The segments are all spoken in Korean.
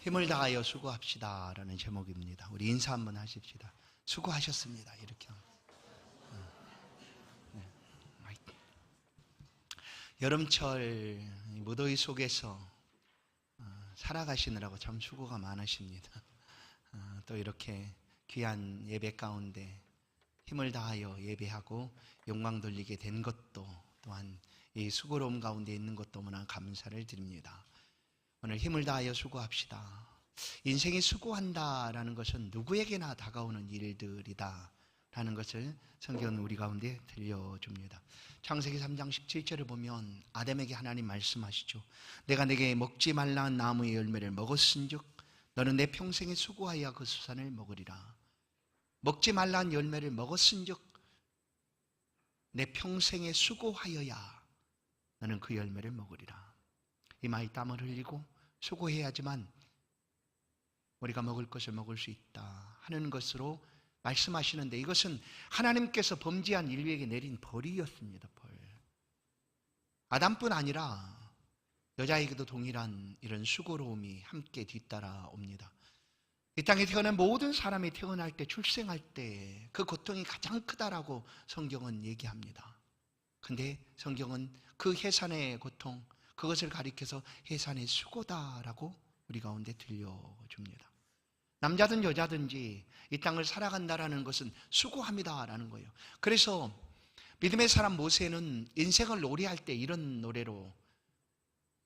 힘을 다하여 수고합시다 라는 제목입니다. 우리 인사 한번 하십시다. 수고하셨습니다. 이렇게. 여름철 무더위 속에서 살아가시느라고 참 수고가 많으십니다. 또 이렇게 귀한 예배 가운데 힘을 다하여 예배하고 영광 돌리게 된 것도 또한 이 수고로움 가운데 있는 것도 너무나 감사를 드립니다. 오늘 힘을 다하여 수고합시다. 인생이 수고한다라는 것은 누구에게나 다가오는 일들이다 라는 것을 성경은 우리 가운데 들려줍니다. 창세기 3장 17절을 보면 아담에게 하나님 말씀하시죠. 내가 내게 먹지 말라는 나무의 열매를 먹었은즉 너는 내 평생에 수고하여 그 수산을 먹으리라. 먹지 말라는 열매를 먹었은즉 내 평생에 수고하여야 너는 그 열매를 먹으리라. 이마에 땀을 흘리고 수고해야지만 우리가 먹을 것을 먹을 수 있다 하는 것으로 말씀하시는데, 이것은 하나님께서 범죄한 인류에게 내린 벌이었습니다. 벌. 아담뿐 아니라 여자에게도 동일한 이런 수고로움이 함께 뒤따라 옵니다. 이 땅에 태어난 모든 사람이 태어날 때, 출생할 때 그 고통이 가장 크다라고 성경은 얘기합니다. 근데 성경은 그 해산의 고통, 그것을 가리켜서 해산의 수고다라고 우리 가운데 들려줍니다. 남자든 여자든지 이 땅을 살아간다라는 것은 수고합니다라는 거예요. 그래서 믿음의 사람 모세는 인생을 노래할 때 이런 노래로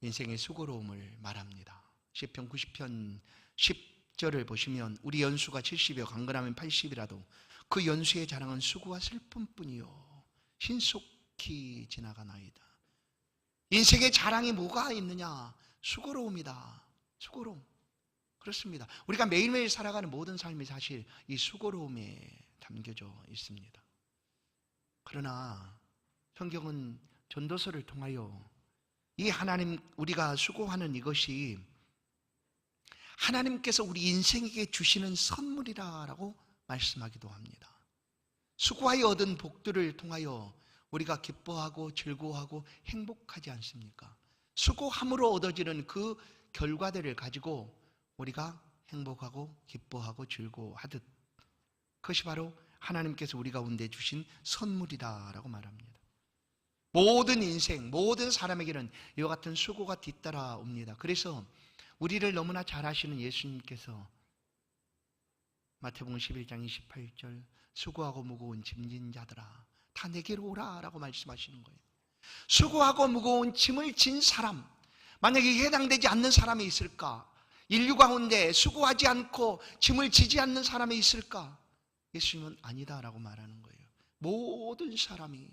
인생의 수고로움을 말합니다. 시편 90편 10절을 보시면 우리 연수가 70이요 강건하면 80이라도 그 연수의 자랑은 수고와 슬픔뿐이요 신속히 지나가나이다. 인생의 자랑이 뭐가 있느냐? 수고로움이다. 수고로움. 그렇습니다. 우리가 매일매일 살아가는 모든 삶이 사실 이 수고로움에 담겨져 있습니다. 그러나 성경은 전도서를 통하여 이 하나님, 우리가 수고하는 이것이 하나님께서 우리 인생에게 주시는 선물이라고 말씀하기도 합니다. 수고하여 얻은 복들을 통하여 우리가 기뻐하고 즐거워하고 행복하지 않습니까? 수고함으로 얻어지는 그 결과들을 가지고 우리가 행복하고 기뻐하고 즐거워하듯 그것이 바로 하나님께서 우리 가운데 주신 선물이다라고 말합니다. 모든 인생, 모든 사람에게는 이와 같은 수고가 뒤따라 옵니다. 그래서 우리를 너무나 잘 아시는 예수님께서 마태복음 11장 28절 수고하고 무거운 짐진 자들아 다 내게로 오라 라고 말씀하시는 거예요. 수고하고 무거운 짐을 진 사람, 만약에 해당되지 않는 사람이 있을까? 인류 가운데 수고하지 않고 짐을 지지 않는 사람이 있을까? 예수님은 아니다라고 말하는 거예요. 모든 사람이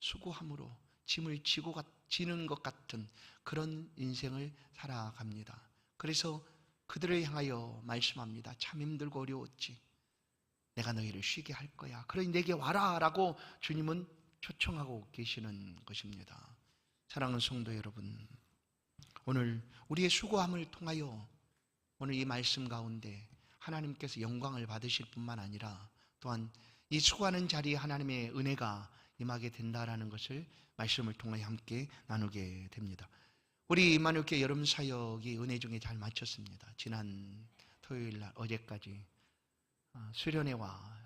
수고함으로 짐을 지는 것 같은 그런 인생을 살아갑니다. 그래서 그들을 향하여 말씀합니다. 참 힘들고 어려웠지. 내가 너희를 쉬게 할 거야. 그러니 내게 와라 라고 주님은 초청하고 계시는 것입니다. 사랑하는 성도 여러분, 오늘 우리의 수고함을 통하여 오늘 이 말씀 가운데 하나님께서 영광을 받으실 뿐만 아니라 또한 이 수고하는 자리에 하나님의 은혜가 임하게 된다라는 것을 말씀을 통해 함께 나누게 됩니다. 우리 임마누엘교회 여름 사역이 은혜 중에 잘 마쳤습니다. 지난 토요일 날 어제까지 수련회와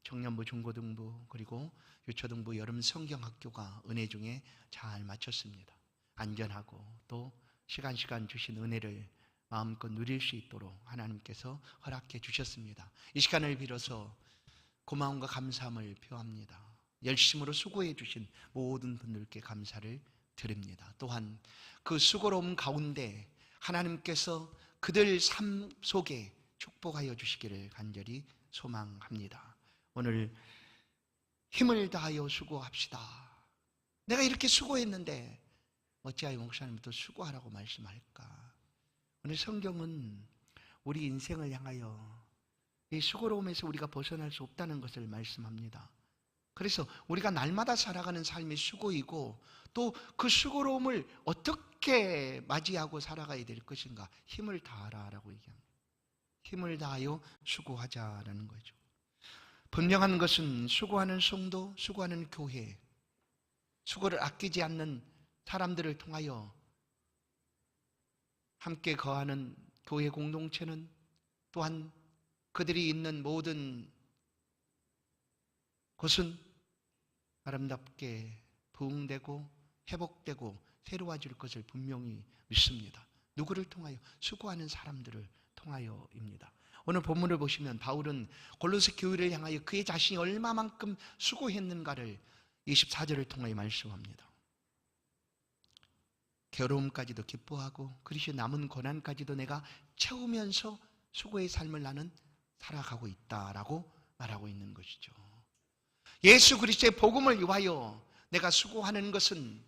청년부, 중고등부 그리고 유초등부 여름 성경학교가 은혜 중에 잘 마쳤습니다. 안전하고 또 시간 주신 은혜를 마음껏 누릴 수 있도록 하나님께서 허락해 주셨습니다. 이 시간을 빌어서 고마움과 감사함을 표합니다. 열심으로 수고해 주신 모든 분들께 감사를 드립니다. 또한 그 수고로움 가운데 하나님께서 그들 삶 속에 축복하여 주시기를 간절히 소망합니다. 오늘 힘을 다하여 수고합시다. 내가 이렇게 수고했는데 어찌하여 목사님부터 수고하라고 말씀할까? 오늘 성경은 우리 인생을 향하여 이 수고로움에서 우리가 벗어날 수 없다는 것을 말씀합니다. 그래서 우리가 날마다 살아가는 삶이 수고이고 또 그 수고로움을 어떻게 맞이하고 살아가야 될 것인가? 힘을 다하라라고 얘기합니다. 힘을 다하여 수고하자라는 거죠. 분명한 것은 수고하는 성도, 수고하는 교회, 수고를 아끼지 않는 사람들을 통하여 함께 거하는 교회 공동체는 또한 그들이 있는 모든 곳은 아름답게 부흥되고 회복되고 새로워질 것을 분명히 믿습니다. 누구를 통하여? 수고하는 사람들을 통하여입니다. 오늘 본문을 보시면 바울은 골로새 교회를 향하여 그의 자신이 얼마만큼 수고했는가를 24절을 통하여 말씀합니다. 괴로움까지도 기뻐하고 그리스도의 남은 고난까지도 내가 채우면서 수고의 삶을 나는 살아가고 있다라고 말하고 있는 것이죠. 예수 그리스도의 복음을 위하여 내가 수고하는 것은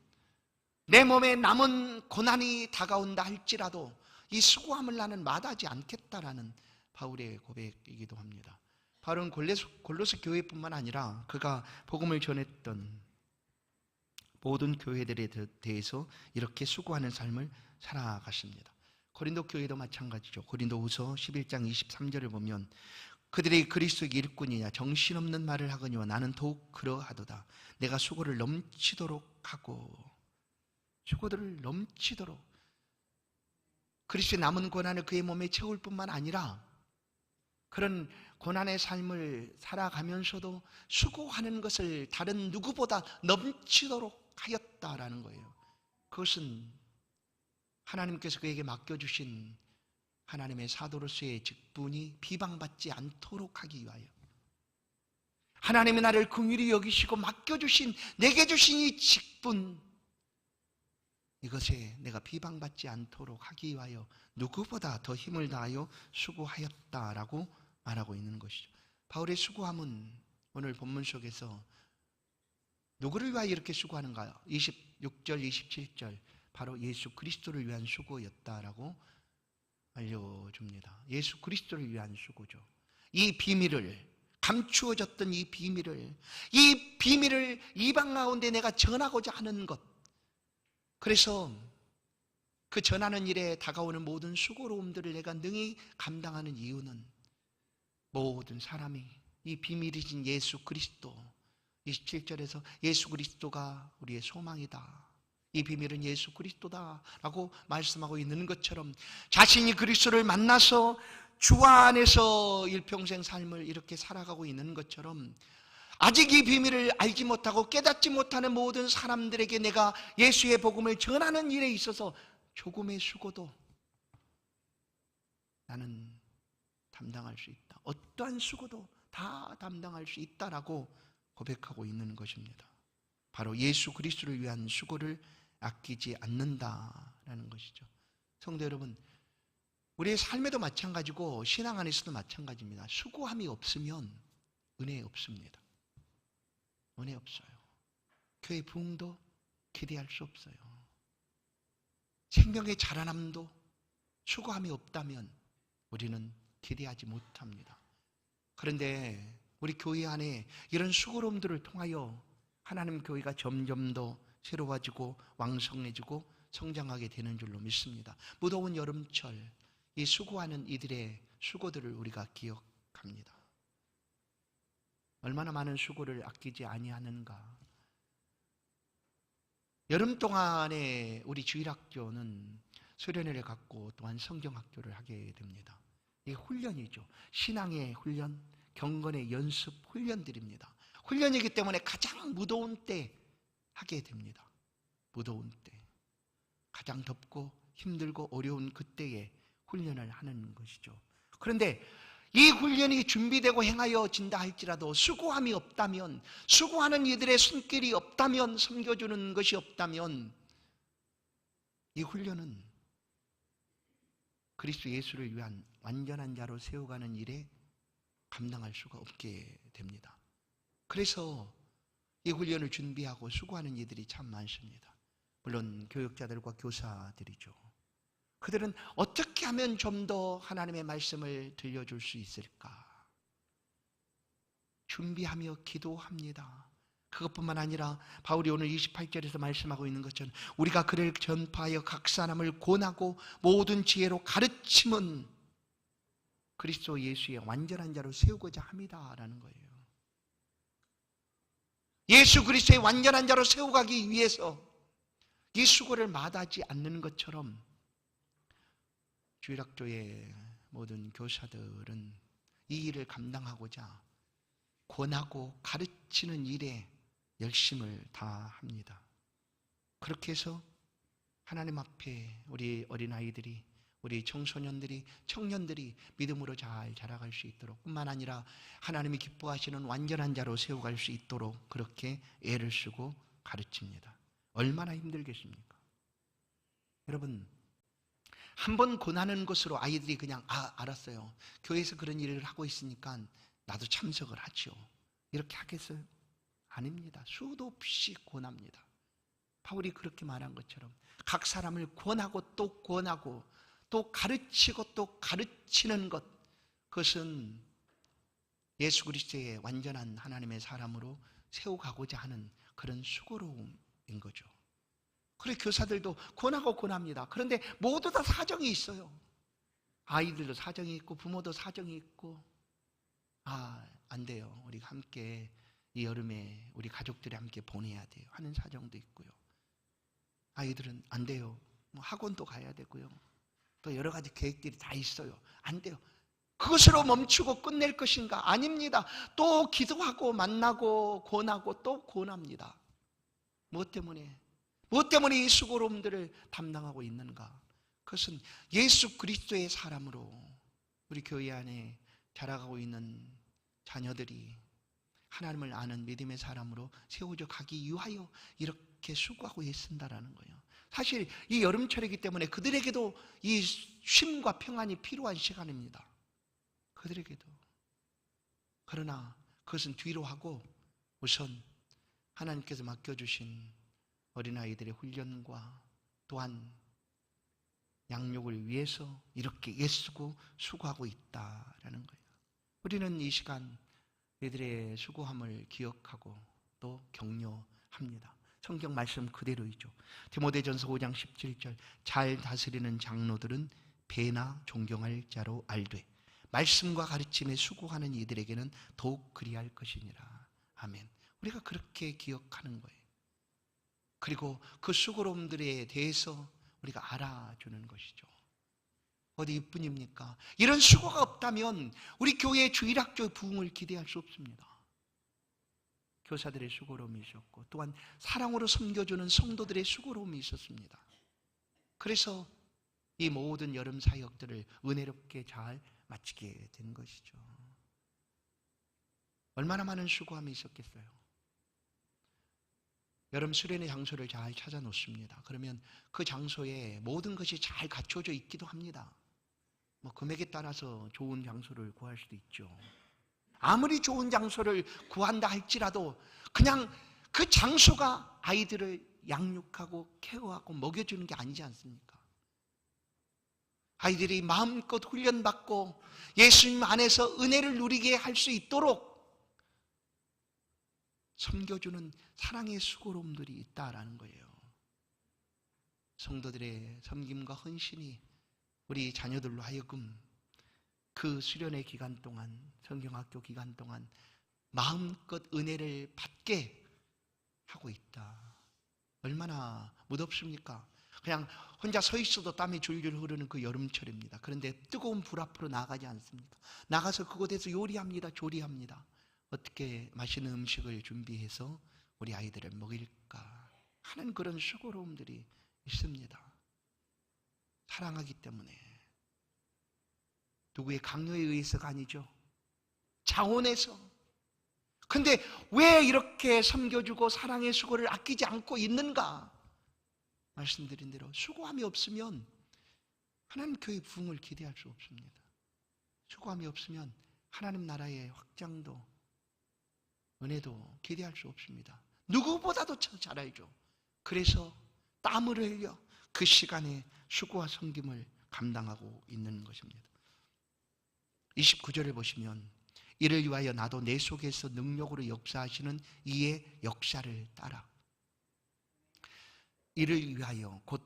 내 몸에 남은 고난이 다가온다 할지라도 이 수고함을 나는 마다하지 않겠다라는 바울의 고백이기도 합니다. 바울은 골로새 교회뿐만 아니라 그가 복음을 전했던 모든 교회들에 대해서 이렇게 수고하는 삶을 살아갔습니다. 고린도 교회도 마찬가지죠. 고린도후서 11장 23절을 보면 그들이 그리스도의 일꾼이냐 정신없는 말을 하거니와 나는 더욱 그러하도다. 내가 수고를 넘치도록 하고 수고들을 넘치도록 그리스도의 남은 고난을 그의 몸에 채울 뿐만 아니라 그런 고난의 삶을 살아가면서도 수고하는 것을 다른 누구보다 넘치도록 하였다라는 거예요. 그것은 하나님께서 그에게 맡겨주신 하나님의 사도로서의 직분이 비방받지 않도록 하기 위하여 하나님이 나를 긍휼히 여기시고 맡겨주신 내게 주신 이 직분 이것에 내가 비방받지 않도록 하기 위하여 누구보다 더 힘을 다하여 수고하였다라고 말하고 있는 것이죠. 바울의 수고함은 오늘 본문 속에서 누구를 위하여 이렇게 수고하는가요? 26절, 27절 바로 예수 그리스도를 위한 수고였다라고 알려줍니다. 예수 그리스도를 위한 수고죠. 이 비밀을 감추어졌던 이 비밀을 이방 가운데 내가 전하고자 하는 것 그래서 그 전하는 일에 다가오는 모든 수고로움들을 내가 능히 감당하는 이유는 모든 사람이 이 비밀이신 예수 그리스도 27절에서 예수 그리스도가 우리의 소망이다. 이 비밀은 예수 그리스도다 라고 말씀하고 있는 것처럼 자신이 그리스도를 만나서 주 안에서 일평생 삶을 이렇게 살아가고 있는 것처럼 아직 이 비밀을 알지 못하고 깨닫지 못하는 모든 사람들에게 내가 예수의 복음을 전하는 일에 있어서 조금의 수고도 나는 담당할 수 있다. 어떠한 수고도 다 담당할 수 있다라고 고백하고 있는 것입니다. 바로 예수 그리스도를 위한 수고를 아끼지 않는다라는 것이죠. 성도 여러분, 우리의 삶에도 마찬가지고 신앙 안에서도 마찬가지입니다. 수고함이 없으면 은혜 없습니다. 은혜 없어요. 교회 부흥도 기대할 수 없어요. 생명의 자라남도 수고함이 없다면 우리는 기대하지 못합니다. 그런데 우리 교회 안에 이런 수고로움들을 통하여 하나님 교회가 점점 더 새로워지고 왕성해지고 성장하게 되는 줄로 믿습니다. 무더운 여름철 이 수고하는 이들의 수고들을 우리가 기억합니다. 얼마나 많은 수고를 아끼지 아니하는가. 여름 동안에 우리 주일학교는 수련회를 갖고 또한 성경학교를 하게 됩니다. 이게 훈련이죠. 신앙의 훈련, 경건의 연습 훈련들입니다. 훈련이기 때문에 가장 무더운 때 하게 됩니다. 무더운 때 가장 덥고 힘들고 어려운 그때에 훈련을 하는 것이죠. 그런데 이 훈련이 준비되고 행하여진다 할지라도 수고함이 없다면, 수고하는 이들의 손길이 없다면, 섬겨주는 것이 없다면 이 훈련은 그리스도 예수를 위한 완전한 자로 세워가는 일에 감당할 수가 없게 됩니다. 그래서 이 훈련을 준비하고 수고하는 이들이 참 많습니다. 물론 교육자들과 교사들이죠. 그들은 어떻게 하면 좀 더 하나님의 말씀을 들려줄 수 있을까? 준비하며 기도합니다. 그것뿐만 아니라 바울이 오늘 28절에서 말씀하고 있는 것처럼 우리가 그를 전파하여 각 사람을 권하고 모든 지혜로 가르침은 그리스도 예수의 완전한 자로 세우고자 합니다라는 거예요. 예수 그리스도의 완전한 자로 세워가기 위해서 이 수고를 마다하지 않는 것처럼 주일학교의 모든 교사들은 이 일을 감당하고자 권하고 가르치는 일에 열심을 다합니다. 그렇게 해서 하나님 앞에 우리 어린아이들이, 우리 청소년들이, 청년들이 믿음으로 잘 자라갈 수 있도록, 뿐만 아니라 하나님이 기뻐하시는 완전한 자로 세워갈 수 있도록 그렇게 애를 쓰고 가르칩니다. 얼마나 힘들겠습니까? 여러분, 한 번 권하는 것으로 아이들이 그냥 알았어요, 교회에서 그런 일을 하고 있으니까 나도 참석을 하죠, 이렇게 하겠어요? 아닙니다. 수도 없이 권합니다. 바울이 그렇게 말한 것처럼 각 사람을 권하고 또 권하고 또 가르치고 또 가르치는 것, 그것은 예수 그리스도의 완전한 하나님의 사람으로 세워가고자 하는 그런 수고로움인 거죠. 그래, 교사들도 권하고 권합니다. 그런데 모두 다 사정이 있어요. 아이들도 사정이 있고 부모도 사정이 있고, 안 돼요, 우리가 함께 이 여름에 우리 가족들이 함께 보내야 돼요 하는 사정도 있고요. 아이들은 안 돼요, 학원도 가야 되고요, 또 여러 가지 계획들이 다 있어요. 안 돼요. 그것으로 멈추고 끝낼 것인가? 아닙니다. 또 기도하고 만나고 권하고 또 권합니다. 무엇 때문에 이 수고로움들을 담당하고 있는가? 그것은 예수 그리스도의 사람으로 우리 교회 안에 자라가고 있는 자녀들이 하나님을 아는 믿음의 사람으로 세워져 가기 위하여 이렇게 수고하고 애쓴다라는 거예요. 사실 이 여름철이기 때문에 그들에게도 이 쉼과 평안이 필요한 시간입니다. 그들에게도. 그러나 그것은 뒤로 하고 우선 하나님께서 맡겨주신 어린아이들의 훈련과 또한 양육을 위해서 이렇게 애쓰고 수고하고 있다라는 거예요. 우리는 이 시간 이들의 수고함을 기억하고 또 격려합니다. 성경 말씀 그대로이죠. 디모데전서 5장 17절, 잘 다스리는 장로들은 배나 존경할 자로 알되 말씀과 가르침에 수고하는 이들에게는 더욱 그리할 것이니라. 아멘. 우리가 그렇게 기억하는 거예요. 그리고 그 수고로움들에 대해서 우리가 알아주는 것이죠. 어디 이뿐입니까? 이런 수고가 없다면 우리 교회의 주일학교 부흥을 기대할 수 없습니다. 교사들의 수고로움이 있었고 또한 사랑으로 섬겨주는 성도들의 수고로움이 있었습니다. 그래서 이 모든 여름 사역들을 은혜롭게 잘 마치게 된 것이죠. 얼마나 많은 수고함이 있었겠어요. 여름 수련의 장소를 잘 찾아 놓습니다. 그러면 그 장소에 모든 것이 잘 갖춰져 있기도 합니다. 금액에 따라서 좋은 장소를 구할 수도 있죠. 아무리 좋은 장소를 구한다 할지라도 그냥 그 장소가 아이들을 양육하고 케어하고 먹여주는 게 아니지 않습니까? 아이들이 마음껏 훈련받고 예수님 안에서 은혜를 누리게 할 수 있도록 섬겨주는 사랑의 수고로움들이 있다라는 거예요. 성도들의 섬김과 헌신이 우리 자녀들로 하여금 그 수련의 기간 동안, 성경학교 기간 동안 마음껏 은혜를 받게 하고 있다. 얼마나 무덥습니까? 그냥 혼자 서 있어도 땀이 줄줄 흐르는 그 여름철입니다. 그런데 뜨거운 불 앞으로 나가지 않습니까? 나가서 그곳에서 요리합니다. 조리합니다. 어떻게 맛있는 음식을 준비해서 우리 아이들을 먹일까 하는 그런 수고로움들이 있습니다. 사랑하기 때문에. 누구의 강요에 의해서가 아니죠. 자원해서. 근데 왜 이렇게 섬겨주고 사랑의 수고를 아끼지 않고 있는가? 말씀드린 대로 수고함이 없으면 하나님 교회 부흥을 기대할 수 없습니다. 수고함이 없으면 하나님 나라의 확장도 은혜도 기대할 수 없습니다. 누구보다도 잘 알죠. 그래서 땀을 흘려 그 시간에 수고와 섬김을 감당하고 있는 것입니다. 29절을 보시면 이를 위하여 나도 내 속에서 능력으로 역사하시는 이의 역사를 따라, 이를 위하여 곧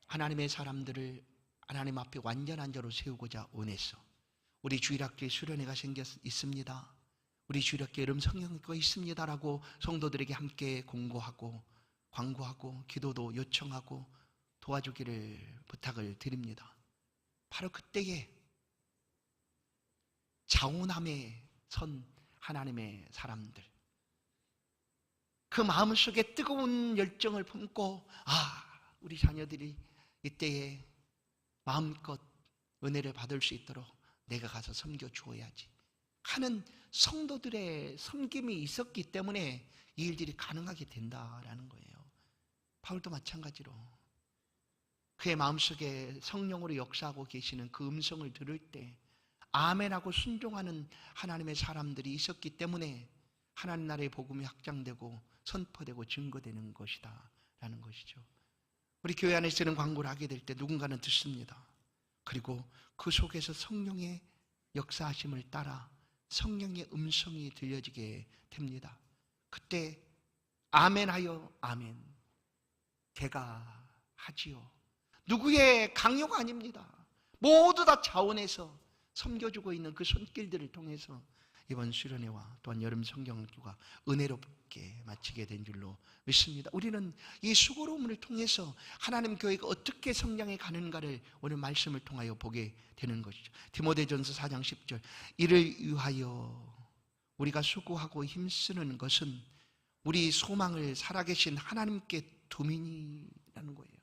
하나님의 사람들을 하나님 앞에 완전한 자로 세우고자 원해서 우리 주일학교에 수련회가 있습니다. 우리 주일학교 여름 성경학교가 있습니다라고 성도들에게 함께 공고하고 광고하고 기도도 요청하고 도와주기를 부탁을 드립니다. 바로 그때에 자원함에 선 하나님의 사람들, 그 마음속에 뜨거운 열정을 품고 우리 자녀들이 이때에 마음껏 은혜를 받을 수 있도록 내가 가서 섬겨 주어야지 하는 성도들의 섬김이 있었기 때문에 이 일들이 가능하게 된다라는 거예요. 바울도 마찬가지로 그의 마음속에 성령으로 역사하고 계시는 그 음성을 들을 때 아멘하고 순종하는 하나님의 사람들이 있었기 때문에 하나님 나라의 복음이 확장되고 선포되고 증거되는 것이다 라는 것이죠. 우리 교회 안에서 이런 광고를 하게 될 때 누군가는 듣습니다. 그리고 그 속에서 성령의 역사하심을 따라 성령의 음성이 들려지게 됩니다. 그때 아멘하여 아멘, 제가 하지요. 누구의 강요가 아닙니다. 모두 다 자원해서 섬겨주고 있는 그 손길들을 통해서 이번 수련회와 또한 여름 성경학교가 은혜롭게 마치게 된 줄로 믿습니다. 우리는 이 수고로움을 통해서 하나님 교회가 어떻게 성장해 가는가를 오늘 말씀을 통하여 보게 되는 것이죠. 디모데전서 4장 10절, 이를 위하여 우리가 수고하고 힘쓰는 것은 우리 소망을 살아계신 하나님께 둠이니라는 거예요.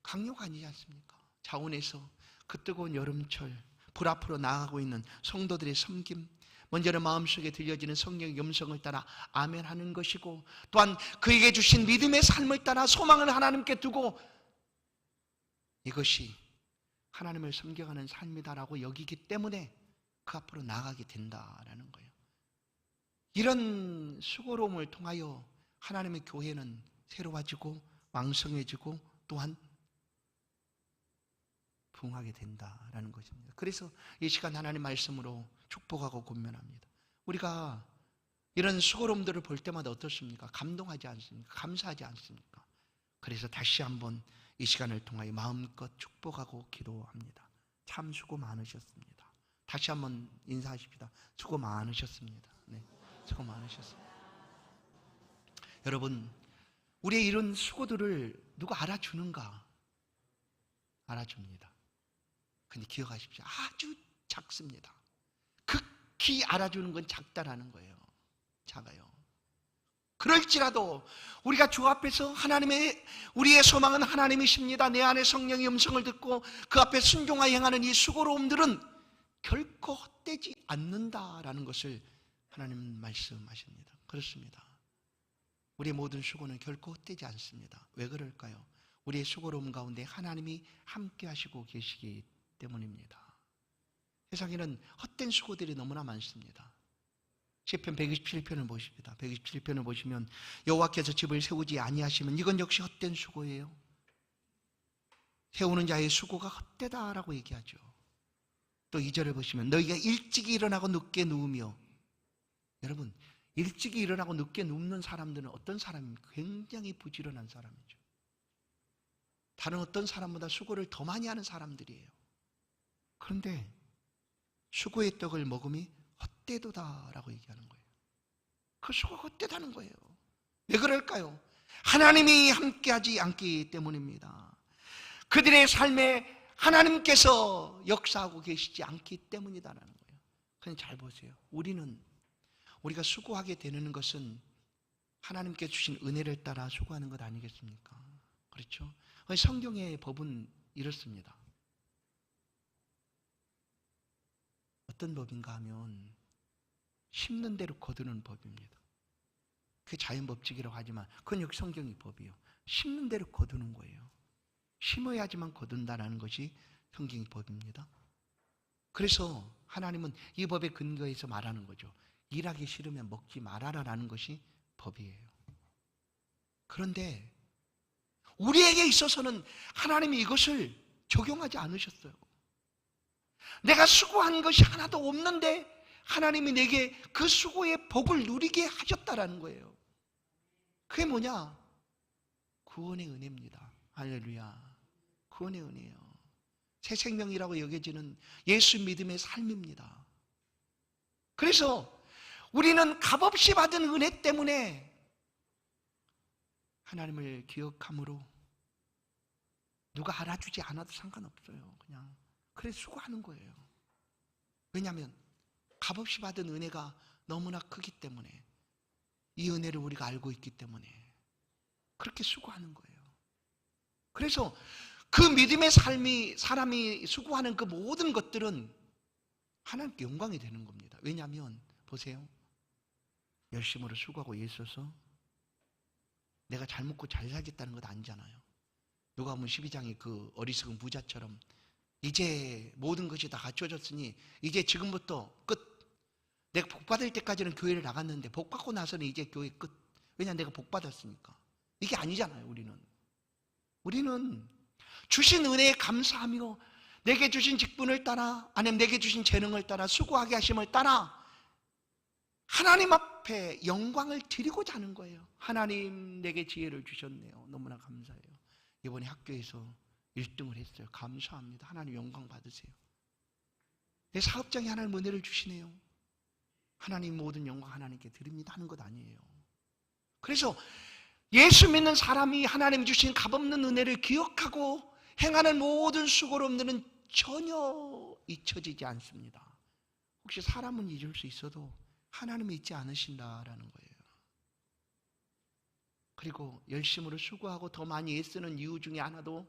강요가 아니지 않습니까? 자원에서 그 뜨거운 여름철 불 앞으로 나아가고 있는 성도들의 섬김, 먼저는 마음속에 들려지는 성령의 음성을 따라 아멘하는 것이고, 또한 그에게 주신 믿음의 삶을 따라 소망을 하나님께 두고 이것이 하나님을 섬겨가는 삶이다라고 여기기 때문에 그 앞으로 나아가게 된다라는 거예요. 이런 수고로움을 통하여 하나님의 교회는 새로워지고 왕성해지고 또한 부흥하게 된다라는 것입니다. 그래서 이 시간 하나님 말씀으로 축복하고 권면합니다. 우리가 이런 수고로움들을 볼 때마다 어떻습니까? 감동하지 않습니까? 감사하지 않습니까? 그래서 다시 한번 이 시간을 통하여 마음껏 축복하고 기도합니다. 참 수고 많으셨습니다. 다시 한번 인사하십시다. 수고 많으셨습니다. 네, 수고 많으셨습니다. 여러분, 우리의 이런 수고들을 누가 알아주는가? 알아줍니다. 근데 기억하십시오. 아주 작습니다. 극히 알아주는 건 작다라는 거예요. 작아요. 그럴지라도 우리가 주 앞에서 우리의 소망은 하나님이십니다. 내 안에 성령의 음성을 듣고 그 앞에 순종하여 행하는 이 수고로움들은 결코 헛되지 않는다라는 것을 하나님 말씀하십니다. 그렇습니다. 우리의 모든 수고는 결코 헛되지 않습니다. 왜 그럴까요? 우리의 수고로움 가운데 하나님이 함께 하시고 계시기 때문입니다. 세상에는 헛된 수고들이 너무나 많습니다. 시편 127편을 보십니다. 127편을 보시면 여호와께서 집을 세우지 아니하시면 이건 역시 헛된 수고예요. 세우는 자의 수고가 헛되다라고 얘기하죠. 또 2절을 보시면 너희가 일찍이 일어나고 늦게 누우며, 여러분, 일찍이 일어나고 늦게 눕는 사람들은 어떤 사람입니까? 굉장히 부지런한 사람이죠. 다른 어떤 사람보다 수고를 더 많이 하는 사람들이에요. 그런데 수고의 떡을 먹음이 헛되도다라고 얘기하는 거예요. 그 수고가 헛되다는 거예요. 왜 그럴까요? 하나님이 함께하지 않기 때문입니다. 그들의 삶에 하나님께서 역사하고 계시지 않기 때문이다라는 거예요. 그냥 잘 보세요. 우리가 수고하게 되는 것은 하나님께 주신 은혜를 따라 수고하는 것 아니겠습니까? 그렇죠? 성경의 법은 이렇습니다. 어떤 법인가 하면 심는 대로 거두는 법입니다. 그게 자연법칙이라고 하지만 그건 역시 성경의 법이에요. 심는 대로 거두는 거예요. 심어야지만 거둔다는 것이 성경의 법입니다. 그래서 하나님은 이 법에 근거해서 말하는 거죠. 일하기 싫으면 먹지 말아라라는 것이 법이에요. 그런데 우리에게 있어서는 하나님이 이것을 적용하지 않으셨어요. 내가 수고한 것이 하나도 없는데 하나님이 내게 그 수고의 복을 누리게 하셨다라는 거예요. 그게 뭐냐? 구원의 은혜입니다. 할렐루야. 구원의 은혜예요. 새 생명이라고 여겨지는 예수 믿음의 삶입니다. 그래서 우리는 값없이 받은 은혜 때문에 하나님을 기억함으로 누가 알아주지 않아도 상관없어요. 그냥 그래 수고하는 거예요. 왜냐하면 값없이 받은 은혜가 너무나 크기 때문에, 이 은혜를 우리가 알고 있기 때문에 그렇게 수고하는 거예요. 그래서 그 믿음의 삶이, 사람이 수고하는 그 모든 것들은 하나님께 영광이 되는 겁니다. 왜냐하면 보세요, 열심으로 수고하고 애써서 내가 잘 먹고 잘 살겠다는 것 아니잖아요. 누가복음 12장의 그 어리석은 부자처럼 이제 모든 것이 다 갖춰졌으니 이제 지금부터 끝. 내가 복 받을 때까지는 교회를 나갔는데 복 받고 나서는 이제 교회 끝. 왜냐, 내가 복 받았으니까. 이게 아니잖아요. 우리는 주신 은혜에 감사하며 내게 주신 직분을 따라, 아니면 내게 주신 재능을 따라, 수고하게 하심을 따라 하나님 앞에 영광을 드리고자 하는 거예요. 하나님, 내게 지혜를 주셨네요. 너무나 감사해요. 이번에 학교에서 1등을 했어요. 감사합니다. 하나님 영광 받으세요. 내 사업장에 하나님 은혜를 주시네요. 하나님 모든 영광 하나님께 드립니다 하는 것 아니에요. 그래서 예수 믿는 사람이 하나님 주신 값없는 은혜를 기억하고 행하는 모든 수고로움들은 전혀 잊혀지지 않습니다. 혹시 사람은 잊을 수 있어도 하나님은 잊지 않으신다라는 거예요. 그리고 열심으로 수고하고 더 많이 애쓰는 이유 중에 하나도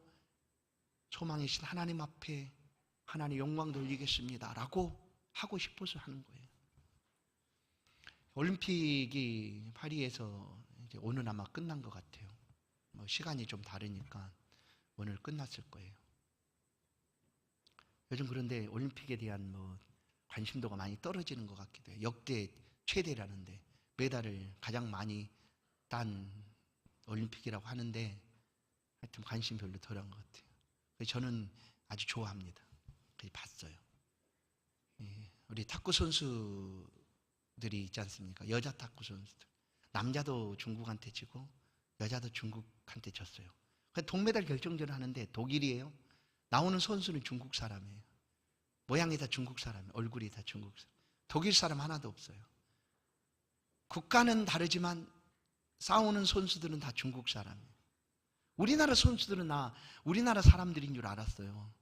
소망이신 하나님 앞에 하나님 영광 돌리겠습니다 라고 하고 싶어서 하는 거예요. 올림픽이 파리에서 이제 오늘 아마 끝난 것 같아요. 시간이 좀 다르니까 오늘 끝났을 거예요. 요즘 그런데 올림픽에 대한 관심도가 많이 떨어지는 것 같기도 해요. 역대 최대라는데 메달을 가장 많이 딴 올림픽이라고 하는데 하여튼 관심 별로 덜한 것 같아요. 저는 아주 좋아합니다. 그래서 봤어요. 우리 탁구 선수들이 있지 않습니까? 여자 탁구 선수들. 남자도 중국한테 지고 여자도 중국한테 졌어요. 동메달 결정전을 하는데 독일이에요. 나오는 선수는 중국 사람이에요. 모양이 다 중국 사람이에요. 얼굴이 다 중국 사람. 독일 사람 하나도 없어요. 국가는 다르지만 싸우는 선수들은 다 중국 사람이에요. 우리나라 선수들은 우리나라 사람들인 줄 알았어요.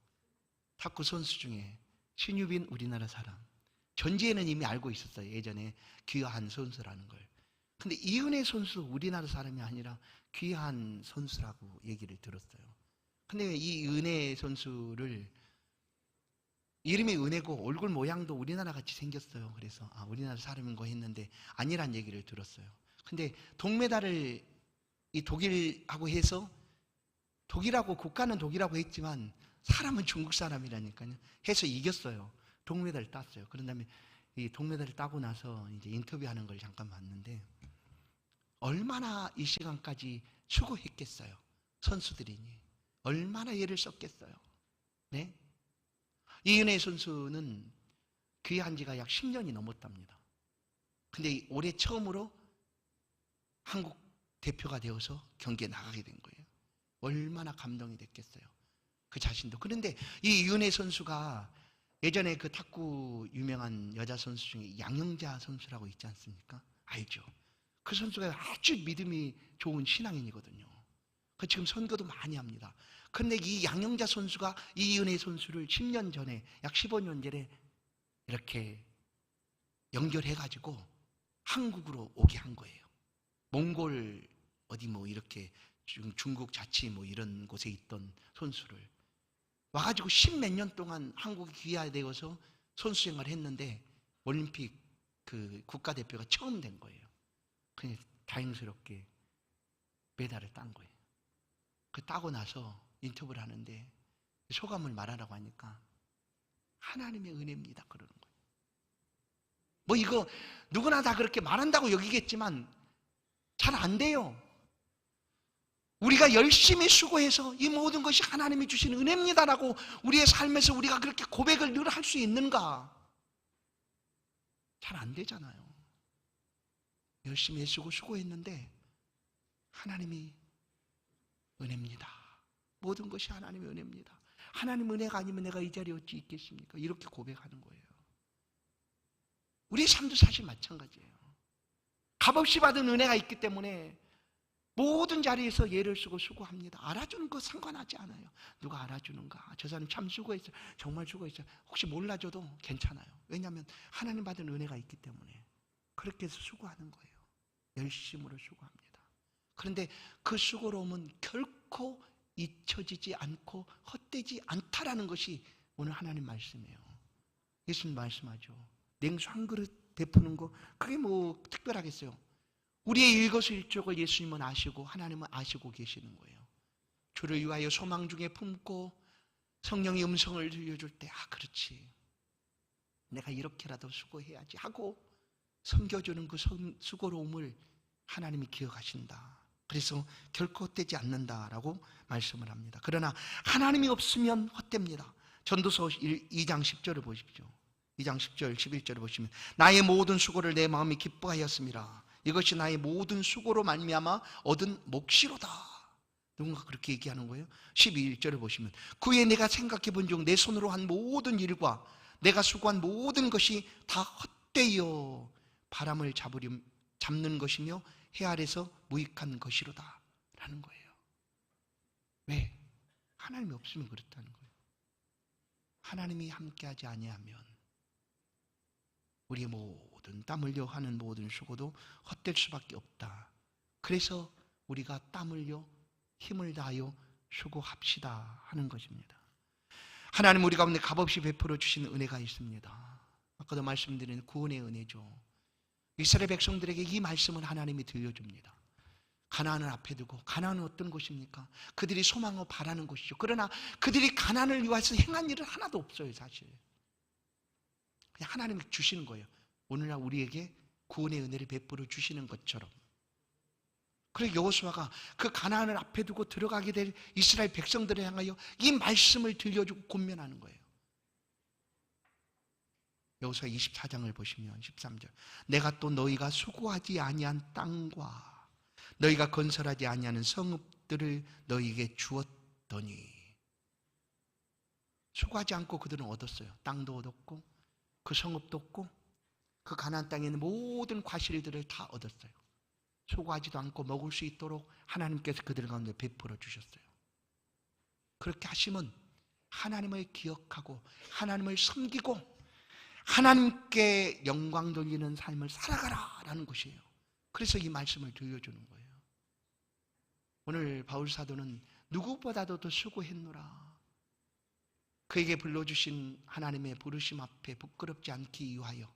탁구 선수 중에 신유빈 우리나라 사람. 전지에는 이미 알고 있었어요. 예전에 귀한 선수라는 걸. 근데 이은혜 선수 우리나라 사람이 아니라 귀한 선수라고 얘기를 들었어요. 근데 이 은혜 선수를 이름이 은혜고 얼굴 모양도 우리나라 같이 생겼어요. 그래서 우리나라 사람인 거 했는데 아니란 얘기를 들었어요. 근데 동메달을 이 독일하고 해서, 독일하고 국가는 독일하고 했지만 사람은 중국 사람이라니까요. 해서 이겼어요. 동메달을 땄어요. 그런 다음에 이 동메달을 따고 나서 이제 인터뷰하는 걸 잠깐 봤는데 얼마나 이 시간까지 수고했겠어요. 선수들이니 얼마나 애를 썼겠어요. 네? 이은혜 선수는 귀한 지가 약 10년이 넘었답니다. 근데 올해 처음으로 한국 대표가 되어서 경기에 나가게 된 거예요. 얼마나 감동이 됐겠어요. 그 자신도. 그런데 이 이은혜 선수가 예전에 그 탁구 유명한 여자 선수 중에 양영자 선수라고 있지 않습니까? 알죠? 그 선수가 아주 믿음이 좋은 신앙인이거든요. 그 지금 선교도 많이 합니다. 그런데 이 양영자 선수가 이은혜 선수를 10년 전에, 약 15년 전에 이렇게 연결해가지고 한국으로 오게 한 거예요. 몽골 어디 이렇게 중국 자치 이런 곳에 있던 선수를 와가지고 10몇 년 동안 한국에 귀화되어서 선수 생활을 했는데 올림픽 그 국가대표가 처음 된 거예요. 그냥 다행스럽게 메달을 딴 거예요. 그 따고 나서 인터뷰를 하는데 소감을 말하라고 하니까 하나님의 은혜입니다 그러는 거예요. 이거 누구나 다 그렇게 말한다고 여기겠지만 잘 안 돼요. 우리가 열심히 수고해서 이 모든 것이 하나님이 주신 은혜입니다라고 우리의 삶에서 우리가 그렇게 고백을 늘 할 수 있는가? 잘 안 되잖아요. 열심히 애쓰고 수고했는데 하나님이 은혜입니다. 모든 것이 하나님의 은혜입니다. 하나님 은혜가 아니면 내가 이 자리에 어찌 있겠습니까? 이렇게 고백하는 거예요. 우리의 삶도 사실 마찬가지예요. 값없이 받은 은혜가 있기 때문에 모든 자리에서 예를 쓰고 수고합니다. 알아주는 거 상관하지 않아요. 누가 알아주는가? 저 사람 참 수고했어요. 정말 수고했어요. 혹시 몰라줘도 괜찮아요. 왜냐하면 하나님 받은 은혜가 있기 때문에 그렇게 해서 수고하는 거예요. 열심으로 수고합니다. 그런데 그 수고로움은 결코 잊혀지지 않고 헛되지 않다라는 것이 오늘 하나님 말씀이에요. 예수님 말씀하죠. 냉수 한 그릇 베푸는 거 그게 뭐 특별하겠어요. 우리의 일거수일투족을 예수님은 아시고 하나님은 아시고 계시는 거예요. 주를 위하여 소망 중에 품고 성령의 음성을 들려줄 때 그렇지, 내가 이렇게라도 수고해야지 하고 섬겨주는 그 수고로움을 하나님이 기억하신다. 그래서 결코 헛되지 않는다라고 말씀을 합니다. 그러나 하나님이 없으면 헛됩니다. 전도서 2장 10절을 보십시오. 2장 10절 11절을 보시면 나의 모든 수고를 내 마음이 기뻐하였음이라. 이것이 나의 모든 수고로 말미암아 얻은 몫이로다. 누군가 그렇게 얘기하는 거예요. 12절을 보시면 그에 내가 생각해 본 중 내 손으로 한 모든 일과 내가 수고한 모든 것이 다 헛되어 바람을 잡는 것이며 해 아래서 무익한 것이로다 라는 거예요. 왜? 하나님이 없으면 그렇다는 거예요. 하나님이 함께하지 아니하면 우리의 모든 땀 흘려 하는 모든 수고도 헛될 수밖에 없다. 그래서 우리가 땀 흘려 힘을 다하여 수고합시다 하는 것입니다. 하나님 우리 가운데 값없이 베풀어 주신 은혜가 있습니다. 아까도 말씀드린 구원의 은혜죠. 이스라엘 백성들에게 이 말씀을 하나님이 들려줍니다. 가나안을 앞에 두고, 가나안은 어떤 곳입니까? 그들이 소망하고 바라는 곳이죠. 그러나 그들이 가나안을 위해서 행한 일은 하나도 없어요. 사실 그냥 하나님이 주시는 거예요. 오늘날 우리에게 구원의 은혜를 베풀어 주시는 것처럼. 그래서 여호수아가 그 가나안을 앞에 두고 들어가게 될 이스라엘 백성들을 향하여 이 말씀을 들려주고 권면하는 거예요. 여호수아 24장을 보시면 13절 내가 또 너희가 수고하지 아니한 땅과 너희가 건설하지 아니하는 성읍들을 너희에게 주었더니. 수고하지 않고 그들은 얻었어요. 땅도 얻었고 그 성읍도 얻고 그 가나안 땅에 있는 모든 과실들을 다 얻었어요. 수고하지도 않고 먹을 수 있도록 하나님께서 그들 가운데 베풀어 주셨어요. 그렇게 하시면 하나님을 기억하고 하나님을 섬기고 하나님께 영광 돌리는 삶을 살아가라라는 것이에요. 그래서 이 말씀을 들려주는 거예요. 오늘 바울 사도는 누구보다도 더 수고했노라. 그에게 불러주신 하나님의 부르심 앞에 부끄럽지 않기 위하여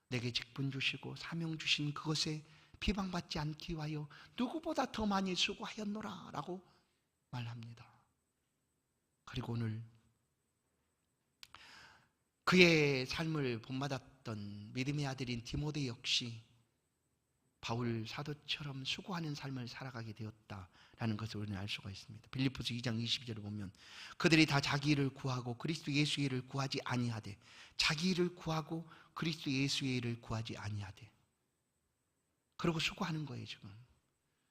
내게 직분 주시고 사명 주신 그것에 비방받지 않기 위하여 누구보다 더 많이 수고하였노라 라고 말합니다. 그리고 오늘 그의 삶을 본받았던 믿음의 아들인 디모데 역시 바울 사도처럼 수고하는 삶을 살아가게 되었다라는 것을 우리는 알 수가 있습니다. 빌립보서 2장 22절을 보면 그들이 다 자기 일을 구하고 그리스도 예수의 일을 구하지 아니하되 자기 일을 구하고 그리스도 예수의 일을 구하지 아니하되. 그러고 수고하는 거예요. 지금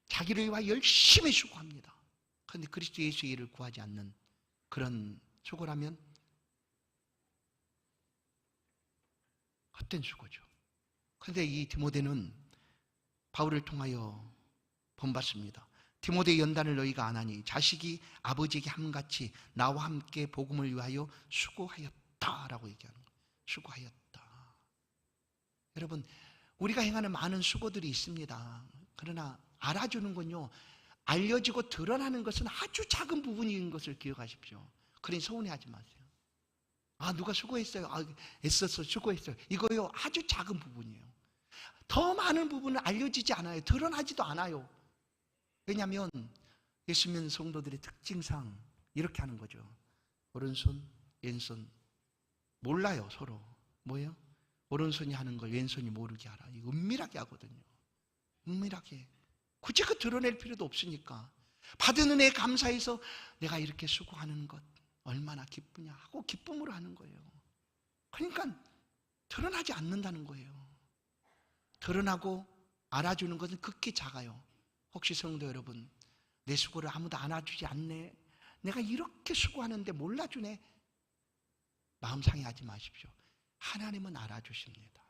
자기를 위하여 열심히 수고합니다. 그런데 그리스도 예수의 일을 구하지 않는 그런 수고라면 헛된 수고죠. 그런데 이 디모데는 바울을 통하여 본받습니다. 디모데 연단을 너희가 안 하니 자식이 아버지에게 함같이 나와 함께 복음을 위하여 수고하였다라고 얘기하는 거예요. 수고하였다. 여러분 우리가 행하는 많은 수고들이 있습니다. 그러나 알아주는 건요, 알려지고 드러나는 것은 아주 작은 부분인 것을 기억하십시오. 그러니 서운해하지 마세요. 누가 수고했어요. 애써서 수고했어요. 이거요 아주 작은 부분이에요. 더 많은 부분은 알려지지 않아요. 드러나지도 않아요. 왜냐하면 예수 믿는 성도들의 특징상 이렇게 하는 거죠. 오른손, 왼손 몰라요. 서로. 뭐예요? 오른손이 하는 걸 왼손이 모르게 하라. 이거 은밀하게 하거든요. 은밀하게. 굳이 그 드러낼 필요도 없으니까. 받은 은혜에 감사해서 내가 이렇게 수고하는 것 얼마나 기쁘냐 하고 기쁨으로 하는 거예요. 그러니까 드러나지 않는다는 거예요. 드러나고 알아주는 것은 극히 작아요. 혹시 성도 여러분, 내 수고를 아무도 알아주지 않네, 내가 이렇게 수고하는데 몰라주네, 마음 상해하지 마십시오. 하나님은 알아주십니다.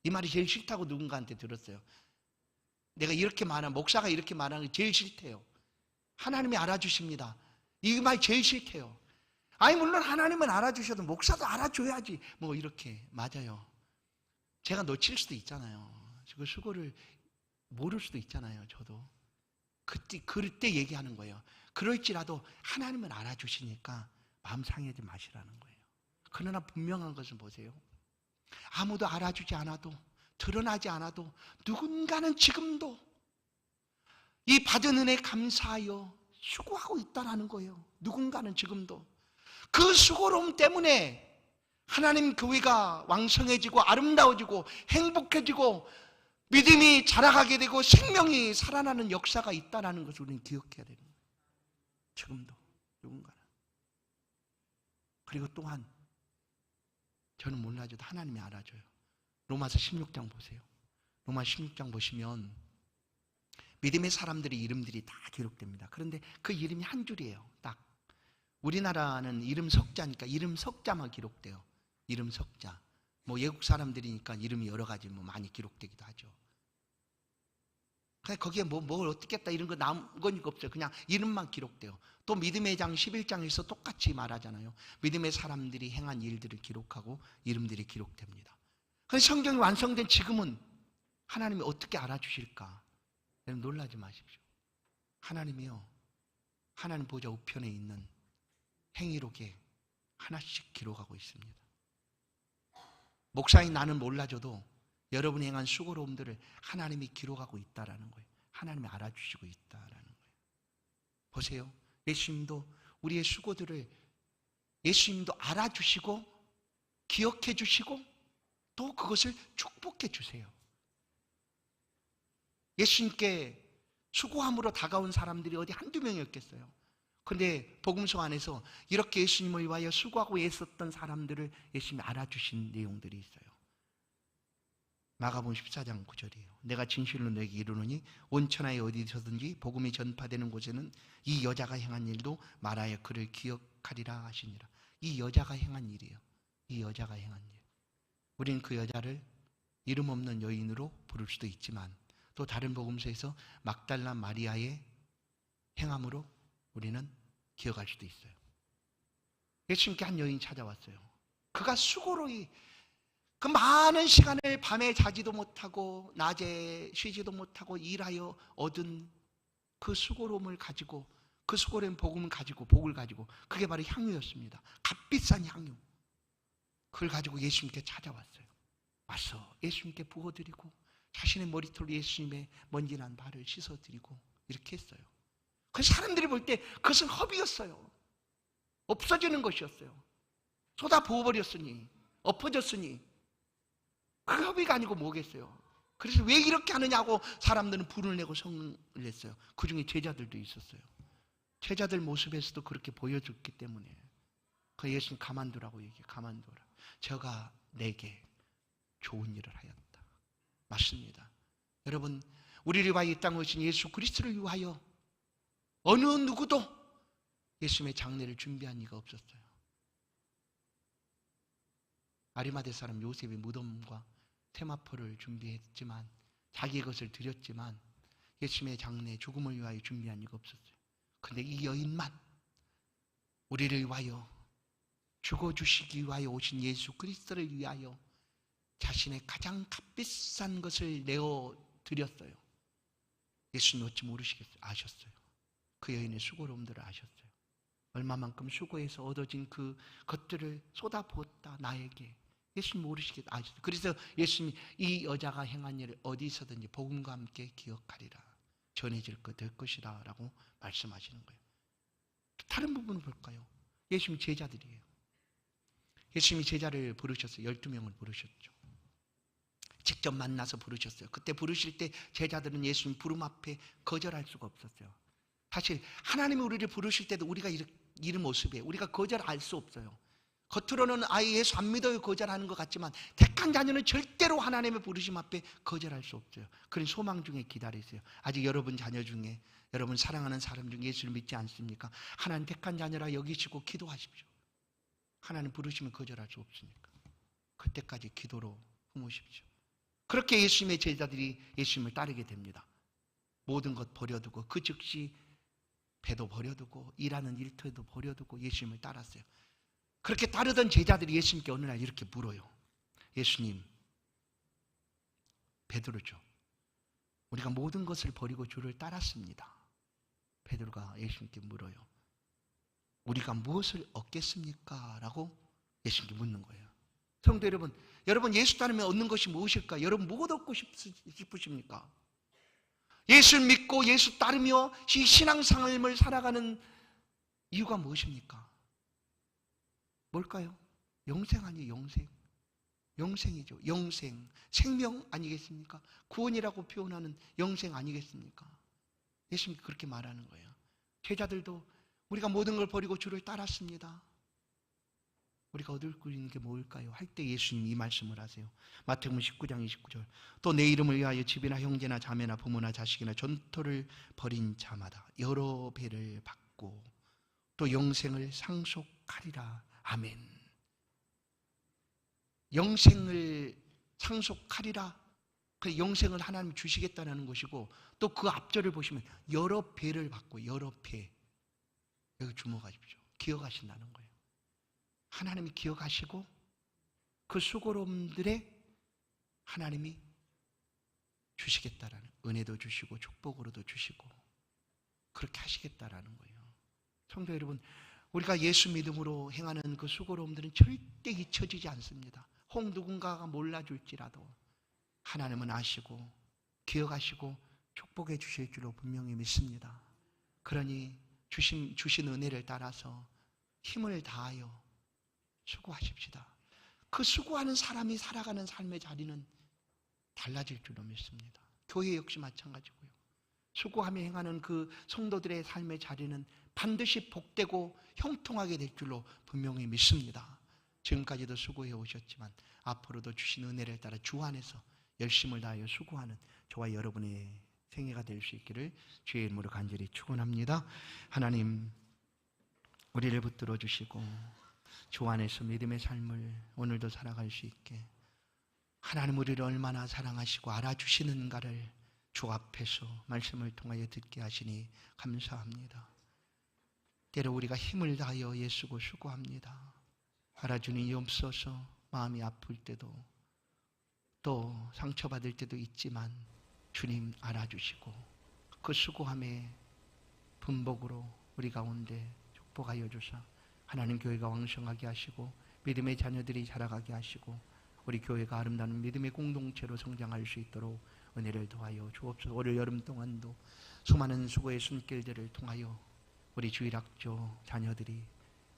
이 말이 제일 싫다고 누군가한테 들었어요. 내가 이렇게 목사가 이렇게 말하는 게 제일 싫대요. 하나님이 알아주십니다. 이 말 제일 싫대요. 아니 물론 하나님은 알아주셔도 목사도 알아줘야지. 뭐 이렇게. 맞아요. 제가 놓칠 수도 있잖아요. 그 수고를 모를 수도 있잖아요. 저도. 그럴 때 얘기하는 거예요. 그럴지라도 하나님은 알아주시니까 마음 상하지 마시라는 거예요. 그러나 분명한 것은 보세요. 아무도 알아주지 않아도, 드러나지 않아도 누군가는 지금도 이 받은 은혜에 감사하여 수고하고 있다는 거예요. 누군가는 지금도. 그 수고로움 때문에 하나님 교회가 왕성해지고 아름다워지고 행복해지고 믿음이 자라가게 되고 생명이 살아나는 역사가 있다는 것을 우리는 기억해야 되는 거예요. 지금도 누군가는. 그리고 또한 저는 몰라줘도 하나님이 알아줘요. 로마서 16장 보세요. 로마 16장 보시면 믿음의 사람들의 이름들이 다 기록됩니다. 그런데 그 이름이 한 줄이에요. 딱. 우리나라는 이름 석자니까 이름 석자만 기록돼요. 이름 석자. 뭐 외국 사람들이니까 이름이 여러 가지 많이 기록되기도 하죠. 그냥 거기에 뭘 어떻게 했다 이런 거 남은 거니까 없어요. 그냥 이름만 기록돼요. 또 믿음의 장 11장에서 똑같이 말하잖아요. 믿음의 사람들이 행한 일들을 기록하고 이름들이 기록됩니다. 그래서 성경이 완성된 지금은 하나님이 어떻게 알아주실까? 여러분 놀라지 마십시오. 하나님이요. 하나님 보좌 우편에 있는 행위록에 하나씩 기록하고 있습니다. 목사인 나는 몰라줘도 여러분이 행한 수고로움들을 하나님이 기록하고 있다라는 거예요. 하나님이 알아주시고 있다라는 거예요. 보세요. 예수님도 우리의 수고들을 예수님도 알아주시고 기억해 주시고 또 그것을 축복해 주세요. 예수님께 수고함으로 다가온 사람들이 어디 한두 명이었겠어요. 그런데 복음서 안에서 이렇게 예수님을 위하여 수고하고 애썼던 사람들을 예수님이 알아주신 내용들이 있어요. 마가복음 14장 9절이에요. 내가 진실로 너에게 이르노니 온 천하에 어디서든지 복음이 전파되는 곳에는 이 여자가 행한 일도 말하여 그를 기억하리라 하시니라. 이 여자가 행한 일이에요. 이 여자가 행한 일. 우리는 그 여자를 이름 없는 여인으로 부를 수도 있지만 또 다른 복음서에서 막달라 마리아의 행함으로 우리는 기억할 수도 있어요. 예수님께 한 여인이 찾아왔어요. 그가 수고로 그 많은 시간을 밤에 자지도 못하고 낮에 쉬지도 못하고 일하여 얻은 그 수고로움을 가지고 그 수고로운 복음을 가지고 복을 가지고 그게 바로 향유였습니다. 값비싼 향유. 그걸 가지고 예수님께 찾아왔어요. 와서 예수님께 부어드리고 자신의 머리털로 예수님의 먼지난 발을 씻어드리고 이렇게 했어요. 그래서 사람들이 볼 때 그것은 허비였어요. 없어지는 것이었어요. 쏟아 부어버렸으니 엎어졌으니 그 허비가 아니고 뭐겠어요. 그래서 왜 이렇게 하느냐고 사람들은 불을 내고 성을 냈어요. 그 중에 제자들도 있었어요. 제자들 모습에서도 그렇게 보여줬기 때문에 그 예수님 가만두라고 얘기해요. 가만두라. 저가 내게 좋은 일을 하였다. 맞습니다. 여러분 우리를 위하여 이 땅에 오신 예수 그리스도를 위하여 어느 누구도 예수님의 장례를 준비한 이가 없었어요. 아리마대 사람 요셉이 무덤과 세마포를 준비했지만 자기의 것을 드렸지만 예수님의 장례 죽음을 위하여 준비한 이가 없었어요. 그런데 이 여인만 우리를 위하여 죽어주시기 위하여 오신 예수 그리스도를 위하여 자신의 가장 값비싼 것을 내어드렸어요. 예수님 어찌 모르시겠어요? 아셨어요. 그 여인의 수고로움들을 아셨어요. 얼마만큼 수고해서 얻어진 그 것들을 쏟아부었다 나에게. 예수님 모르시겠어요? 아셨어요. 그래서 예수님이 이 여자가 행한 일을 어디서든지 복음과 함께 기억하리라. 전해질 것 될 것이다 라고 말씀하시는 거예요. 다른 부분을 볼까요? 예수님 제자들이에요. 예수님이 제자를 부르셨어요. 12명을 부르셨죠. 직접 만나서 부르셨어요. 그때 부르실 때 제자들은 예수님 부름 앞에 거절할 수가 없었어요. 사실 하나님이 우리를 부르실 때도 우리가 이런 모습이에요. 우리가 거절할 수 없어요. 겉으로는 아예 예수 안 믿어요 거절하는 것 같지만 택한 자녀는 절대로 하나님의 부르심 앞에 거절할 수 없어요. 그런 소망 중에 기다리세요. 아직 여러분 자녀 중에 여러분 사랑하는 사람 중에 예수를 믿지 않습니까? 하나님 택한 자녀라 여기시고 기도하십시오. 하나님 부르시면 거절할 수 없으니까 그때까지 기도로 품으십시오. 그렇게 예수님의 제자들이 예수님을 따르게 됩니다. 모든 것 버려두고 그 즉시 배도 버려두고 일하는 일터도 버려두고 예수님을 따랐어요. 그렇게 따르던 제자들이 예수님께 어느 날 이렇게 물어요. 예수님, 베드로죠. 우리가 모든 것을 버리고 주를 따랐습니다. 베드로가 예수님께 물어요. 우리가 무엇을 얻겠습니까? 라고 예수님께 묻는 거예요. 성도 여러분, 여러분 예수 따르면 얻는 것이 무엇일까? 여러분 무엇 얻고 싶으십니까? 예수를 믿고 예수 따르며 이 신앙생활을 살아가는 이유가 무엇입니까? 뭘까요? 영생 아니에요, 영생. 영생이죠. 영생. 생명 아니겠습니까? 구원이라고 표현하는 영생 아니겠습니까? 예수님이 그렇게 말하는 거예요. 제자들도 우리가 모든 걸 버리고 주를 따랐습니다. 우리가 얻을 수 있는 게 뭘까요? 할 때 예수님이 이 말씀을 하세요. 마태복음 19장 29절. 또 내 이름을 위하여 집이나 형제나 자매나 부모나 자식이나 전토를 벌인 자마다 여러 배를 받고 또 영생을 상속하리라. 아멘. 영생을 상속하리라. 그 영생을 하나님 주시겠다는 것이고 또 그 앞절을 보시면 여러 배를 받고 여러 배. 여기 주목하십시오. 기억하신다는 거예요. 하나님이 기억하시고 그 수고로움들에 하나님이 주시겠다라는 은혜도 주시고 축복으로도 주시고 그렇게 하시겠다라는 거예요. 성도 여러분, 우리가 예수 믿음으로 행하는 그 수고로움들은 절대 잊혀지지 않습니다. 혹 누군가가 몰라줄지라도 하나님은 아시고 기억하시고 축복해 주실 줄로 분명히 믿습니다. 그러니 주신 은혜를 따라서 힘을 다하여 수고하십시다. 그 수고하는 사람이 살아가는 삶의 자리는 달라질 줄로 믿습니다. 교회 역시 마찬가지고요. 수고하며 행하는 그 성도들의 삶의 자리는 반드시 복되고 형통하게 될 줄로 분명히 믿습니다. 지금까지도 수고해 오셨지만 앞으로도 주신 은혜를 따라 주 안에서 열심을 다하여 수고하는 저와 여러분의 생애가 될 수 있기를 주의 이름으로 간절히 축원합니다. 하나님, 우리를 붙들어 주시고 주 안에서 믿음의 삶을 오늘도 살아갈 수 있게 하나님 우리를 얼마나 사랑하시고 알아주시는가를 주 앞에서 말씀을 통하여 듣게 하시니 감사합니다. 때로 우리가 힘을 다하여 애쓰고 수고합니다. 알아주는 이 없어서 마음이 아플 때도 또 상처받을 때도 있지만 주님 알아주시고 그 수고함의 분복으로 우리 가운데 축복하여 주사 하나님 교회가 왕성하게 하시고 믿음의 자녀들이 자라가게 하시고 우리 교회가 아름다운 믿음의 공동체로 성장할 수 있도록 은혜를 더하여 주옵소서. 올 여름 동안도 수많은 수고의 손길들을 통하여 우리 주일학교 자녀들이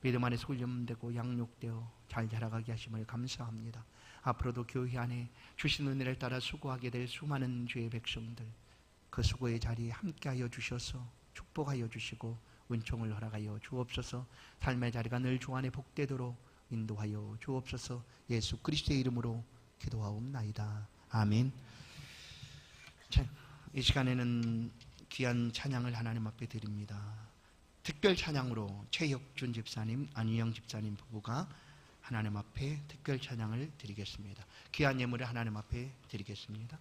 믿음 안에 훈련되고 양육되어 잘 자라가게 하심을 감사합니다. 앞으로도 교회 안에 주신 은혜를 따라 수고하게 될 수많은 주의 백성들 그 수고의 자리에 함께하여 주셔서 축복하여 주시고 은총을 허락하여 주옵소서. 삶의 자리가 늘 주 안에 복되도록 인도하여 주옵소서. 예수 그리스도의 이름으로 기도하옵나이다. 아멘. 자, 이 시간에는 귀한 찬양을 하나님 앞에 드립니다. 특별 찬양으로 최혁준 집사님, 안유영 집사님 부부가 하나님 앞에 특별 찬양을 드리겠습니다. 귀한 예물을 하나님 앞에 드리겠습니다.